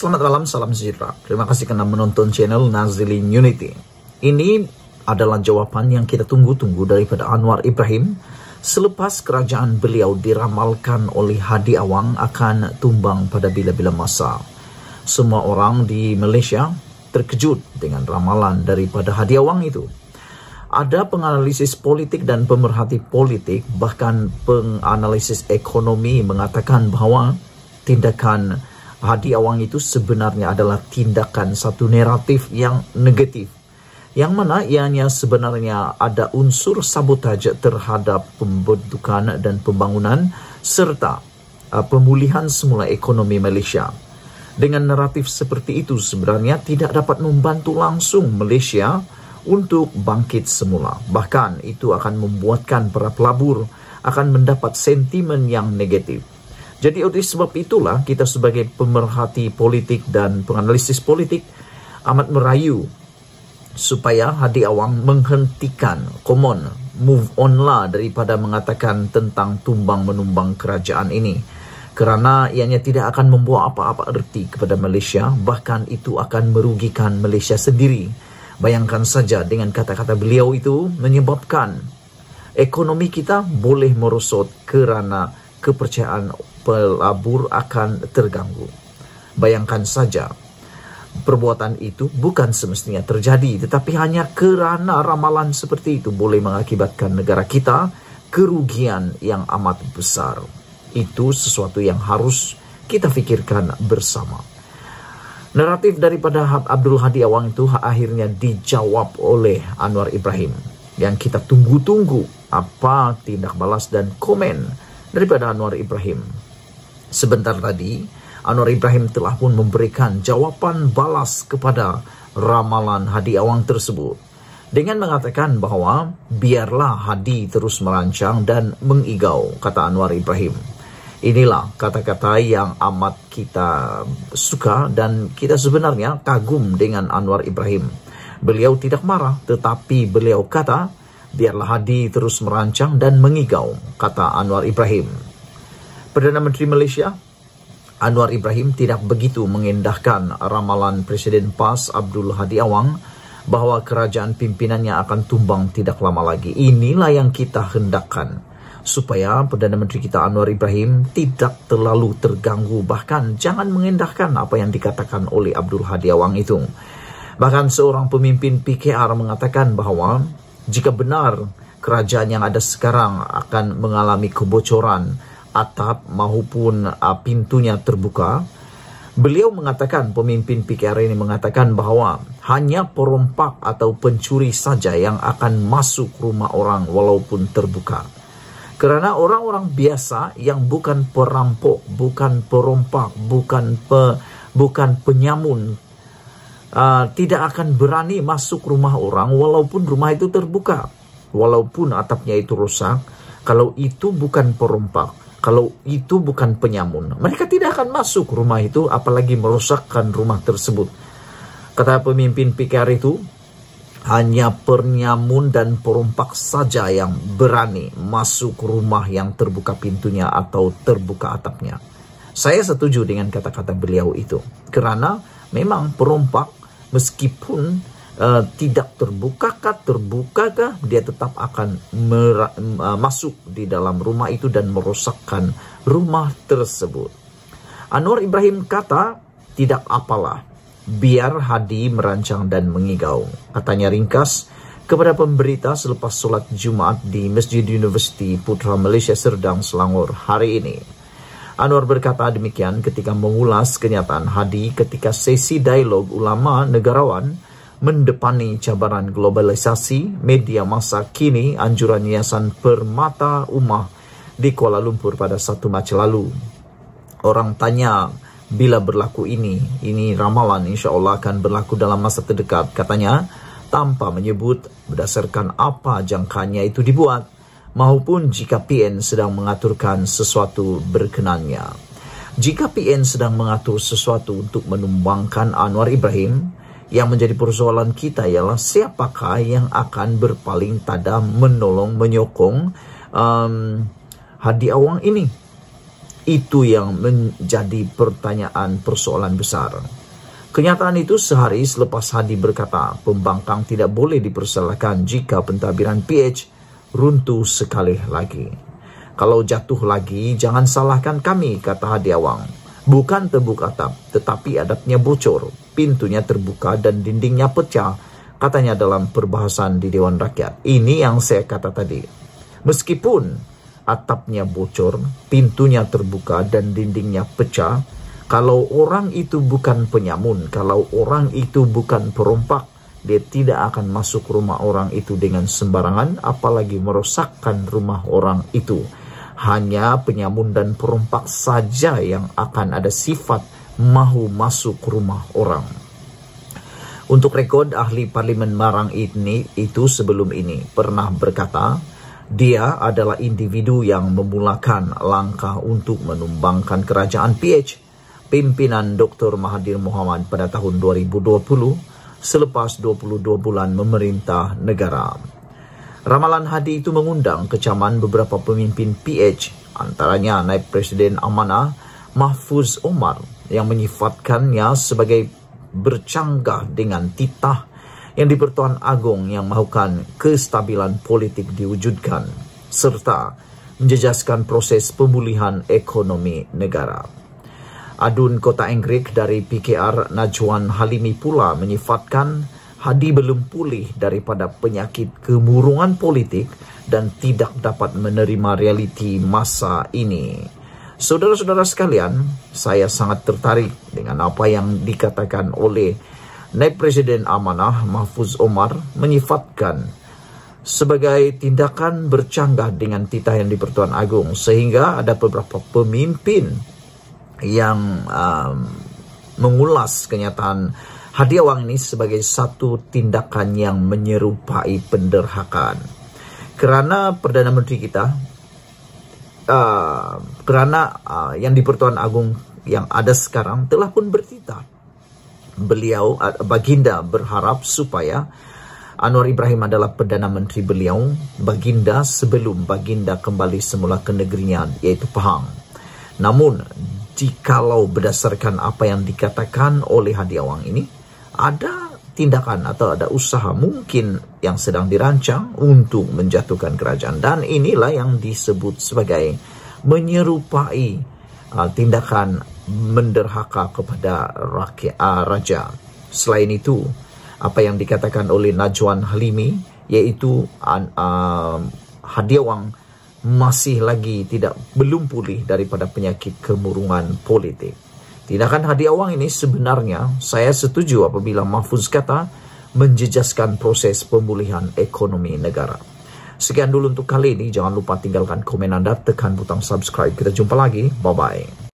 Selamat malam, salam sejahtera. Terima kasih karena menonton channel Nazilin Unity. Ini adalah jawaban yang kita tunggu-tunggu daripada Anwar Ibrahim selepas kerajaan beliau diramalkan oleh Hadi Awang akan tumbang pada bila-bila masa. Semua orang di Malaysia terkejut dengan ramalan daripada Hadi Awang itu. Ada penganalisis politik dan pemerhati politik, bahkan penganalisis ekonomi mengatakan bahawa tindakan Hadi Awang itu sebenarnya adalah tindakan satu naratif yang negatif, yang mana ianya sebenarnya ada unsur sabotaj terhadap pembentukan dan pembangunan serta pemulihan semula ekonomi Malaysia. Dengan naratif seperti itu sebenarnya tidak dapat membantu langsung Malaysia untuk bangkit semula. Bahkan itu akan membuatkan para pelabur akan mendapat sentimen yang negatif. Jadi oleh sebab itulah kita sebagai pemerhati politik dan penganalisis politik amat merayu supaya Hadi Awang menghentikan, move on lah daripada mengatakan tentang tumbang-menumbang kerajaan ini. Kerana ianya tidak akan membawa apa-apa erti kepada Malaysia, bahkan itu akan merugikan Malaysia sendiri. Bayangkan saja dengan kata-kata beliau itu menyebabkan ekonomi kita boleh merosot kerana kepercayaan pelabur akan terganggu. Bayangkan saja, perbuatan itu bukan semestinya terjadi, tetapi hanya kerana ramalan seperti itu boleh mengakibatkan negara kita kerugian yang amat besar. Itu sesuatu yang harus kita fikirkan bersama. Naratif daripada Abdul Hadi Awang itu akhirnya dijawab oleh Anwar Ibrahim. Yang kita tunggu-tunggu apa tindak balas dan komen daripada Anwar Ibrahim. Sebentar tadi, Anwar Ibrahim telah pun memberikan jawaban balas kepada ramalan Hadi Awang tersebut. Dengan mengatakan bahawa biarlah Hadi terus merancang dan mengigau, kata Anwar Ibrahim. Inilah kata-kata yang amat kita suka dan kita sebenarnya kagum dengan Anwar Ibrahim. Beliau tidak marah, tetapi beliau kata, biarlah Hadi terus merancang dan mengigau, kata Anwar Ibrahim. Perdana Menteri Malaysia, Anwar Ibrahim tidak begitu mengendahkan ramalan Presiden PAS Abdul Hadi Awang bahawa kerajaan pimpinannya akan tumbang tidak lama lagi. Inilah yang kita hendakkan, supaya Perdana Menteri kita Anwar Ibrahim tidak terlalu terganggu, bahkan jangan mengendahkan apa yang dikatakan oleh Abdul Hadi Awang itu. Bahkan seorang pemimpin PKR mengatakan bahawa jika benar kerajaan yang ada sekarang akan mengalami kebocoran atap maupun pintunya terbuka, beliau mengatakan, pemimpin PKR ini mengatakan bahawa hanya perompak atau pencuri saja yang akan masuk rumah orang walaupun terbuka. Kerana orang-orang biasa yang bukan perampok, bukan perompak, bukan penyamun, tidak akan berani masuk rumah orang walaupun rumah itu terbuka, walaupun atapnya itu rusak. Kalau itu bukan perompak, kalau itu bukan penyamun, mereka tidak akan masuk rumah itu, apalagi merosakkan rumah tersebut. Kata pemimpin PKR itu, hanya penyamun dan perompak saja yang berani masuk rumah yang terbuka pintunya atau terbuka atapnya. Saya setuju dengan kata-kata beliau itu. Kerana memang perompak meskipun tidak terbukakah, dia tetap akan masuk di dalam rumah itu dan merosakkan rumah tersebut. Anwar Ibrahim kata, tidak apalah, biar Hadi merancang dan mengigau. Katanya ringkas kepada pemberita selepas solat Jumaat di Masjid Universiti Putra Malaysia Serdang, Selangor hari ini. Anwar berkata demikian ketika mengulas kenyataan Hadi ketika sesi dialog ulama negarawan mendepani cabaran globalisasi media masa kini, anjuran Yayasan Permata Ummah di Kuala Lumpur pada 1 Mac lalu. Orang tanya bila berlaku ini ramalan insya-Allah akan berlaku dalam masa terdekat, katanya, tanpa menyebut berdasarkan apa jangkanya itu dibuat maupun jika PN sedang mengaturkan sesuatu berkenannya. Jika PN sedang mengatur sesuatu untuk menumbangkan Anwar Ibrahim, yang menjadi persoalan kita ialah siapakah yang akan berpaling tada menolong, menyokong Hadi Awang ini. Itu yang menjadi persoalan besar. Kenyataan itu sehari selepas Hadi berkata pembangkang tidak boleh dipersalahkan jika pentadbiran PH runtuh sekali lagi. Kalau jatuh lagi, jangan salahkan kami, kata Hadi Awang. Bukan tebuk atap, tetapi atapnya bocor, pintunya terbuka dan dindingnya pecah, katanya dalam perbahasan di Dewan Rakyat. Ini yang saya kata tadi. Meskipun atapnya bocor, pintunya terbuka dan dindingnya pecah, kalau orang itu bukan penyamun, kalau orang itu bukan perompak, dia tidak akan masuk rumah orang itu dengan sembarangan, apalagi merosakkan rumah orang itu. Hanya penyamun dan perompak saja yang akan ada sifat mahu masuk rumah orang. Untuk rekod, ahli Parlimen Marang itu sebelum ini pernah berkata, dia adalah individu yang memulakan langkah untuk menumbangkan kerajaan PH, pimpinan Dr. Mahathir Mohamad pada tahun 2020 selepas 22 bulan memerintah negara. Ramalan Hadi itu mengundang kecaman beberapa pemimpin PH, antaranya Naib Presiden Amanah Mahfuz Omar yang menyifatkannya sebagai bercanggah dengan titah yang di-Pertuan Agong yang mahukan kestabilan politik diwujudkan serta menjejaskan proses pemulihan ekonomi negara. Adun Kota Anggrek dari PKR Najwan Halimi pula menyifatkan Hadi belum pulih daripada penyakit kemurungan politik dan tidak dapat menerima realiti masa ini. Saudara-saudara sekalian, saya sangat tertarik dengan apa yang dikatakan oleh Naib Presiden Amanah Mahfuz Omar menyifatkan sebagai tindakan bercanggah dengan titah yang di-Pertuan Agong, sehingga ada beberapa pemimpin yang mengulas kenyataan Hadi Awang ini sebagai satu tindakan yang menyerupai penderhakaan. Kerana Perdana Menteri kita, yang di-Pertuan Agong yang ada sekarang telah pun bertitah. Beliau, Baginda, berharap supaya Anwar Ibrahim adalah Perdana Menteri beliau, Baginda, sebelum Baginda kembali semula ke negerinya, iaitu Pahang. Namun, jikalau berdasarkan apa yang dikatakan oleh Hadi Awang ini, ada tindakan atau ada usaha mungkin yang sedang dirancang untuk menjatuhkan kerajaan. Dan inilah yang disebut sebagai menyerupai tindakan menderhaka kepada raja. Selain itu, apa yang dikatakan oleh Najwan Halimi, yaitu Hadi Awang masih lagi belum pulih daripada penyakit kemurungan politik. Tindakan Hadi Awang ini sebenarnya saya setuju apabila Mahfuz kata menjejaskan proses pemulihan ekonomi negara. Sekian dulu untuk kali ini. Jangan lupa tinggalkan komen Anda, tekan butang subscribe. Kita jumpa lagi. Bye-bye.